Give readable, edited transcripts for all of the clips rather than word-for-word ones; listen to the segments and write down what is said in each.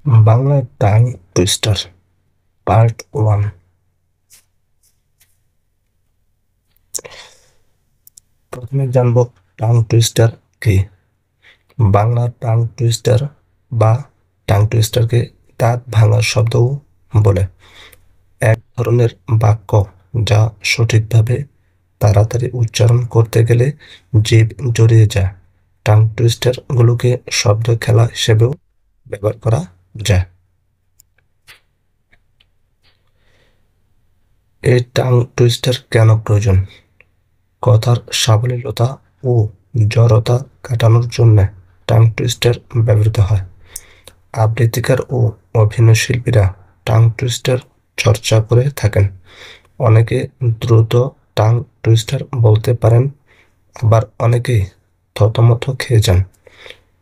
Bangla tongue twister part 1। প্রথমে জানব tongue twister কি। বাংলা টাং টুইস্টার বা টাং টুইস্টারকে দাঁত ভাঙার শব্দও বলে। এক ধরনের বাক্য যা সঠিকভাবে তাড়াতাড়ি উচ্চারণ করতে গেলে জিভ জড়িয়ে যায়। টাং টুইস্টার গুলোকে শব্দ খেলা হিসেবেও ব্যবহার করা যায়। এই টাং টুইস্টার কেন প্রয়োজন? কথার সাবলীলতা ও জড়তা কাটানোর জন্য টাং টুইস্টার ব্যবহৃত হয়। আবৃত্তিকার ও অভিনয়শিল্পীরা টাং টুইস্টার চর্চা করে থাকেন। অনেকে দ্রুত টাং টুইস্টার বলতে পারেন, আবার অনেকেই থতমত খেয়ে যান।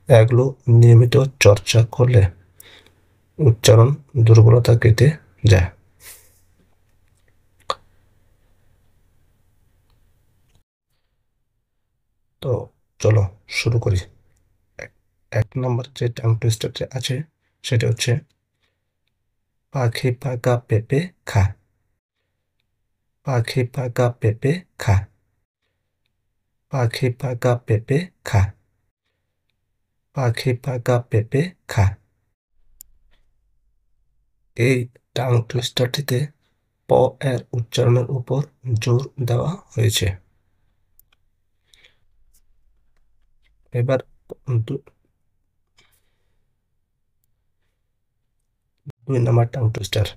এগুলো নিয়মিত চর্চা করলে উচ্চারণ দুর্বলতা কেটে যায়। তো চলো শুরু করি। এক নম্বর যে টাং টুইস্টারটি আছে সেটা হচ্ছে পাখি পাকা পেঁপে খা। পাখি পাকা পেঁপে খা। পাখি পাকা পেঁপে খা। পাখি পাকা পেঁপে খা। এই টাং টুইস্টারটিতে প এর উচ্চারণের উপর জোর দেওয়া হয়েছে। এবার দুই নম্বর টাং টুইস্টার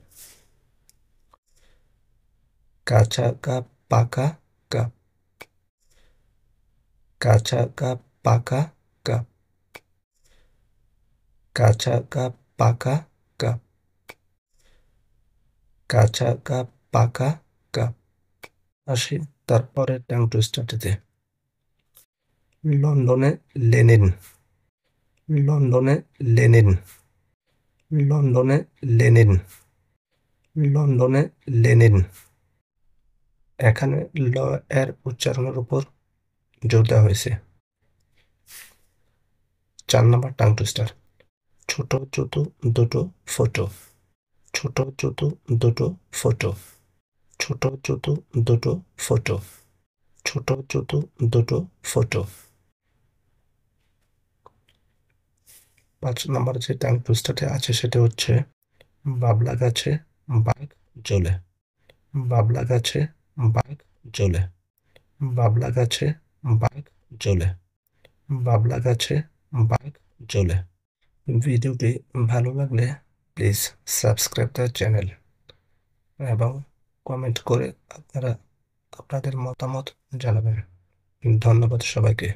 কাঁচা কা পাকা কা। কাঁচা কা পাকা কা। কাঁচা কা পাকা কা। কাঁচা কা পাকা কা। আসি তারপরে টাং টুইস্টারটিতে লন্ডনে লেনিন। লন্ডনে লেনিন। লন্ডনে লেনিন। লন্ডনে লেনিন। এখানে ল এর উচ্চারণের উপর জোর দেওয়া হয়েছে। 4 নম্বর টাং টুইস্টার ছোট জুতো দুটো ফোটো। ছোট জুতো দুটো ফোটো। ছোট জুতো দুটো ফোটো। ছোট জুতো দুটো ফোটো। 5 নম্বর যে টাং টুইস্টারটি আছে সেটা হচ্ছে বাবলা গাছে বাঘ জ্বলে। বাবলা গাছে বাঘ জ্বলে। বাবলা গাছে বাঘ জ্বলে। বাবলা গাছে বাঘ জ্বলে। ভিডিওটি ভালো লাগলে প্লিজ সাবস্ক্রাইব দ্য চ্যানেল এবং কমেন্ট করে আপনারা আপনাদের মতামত জানাবেন। ধন্যবাদ সবাইকে।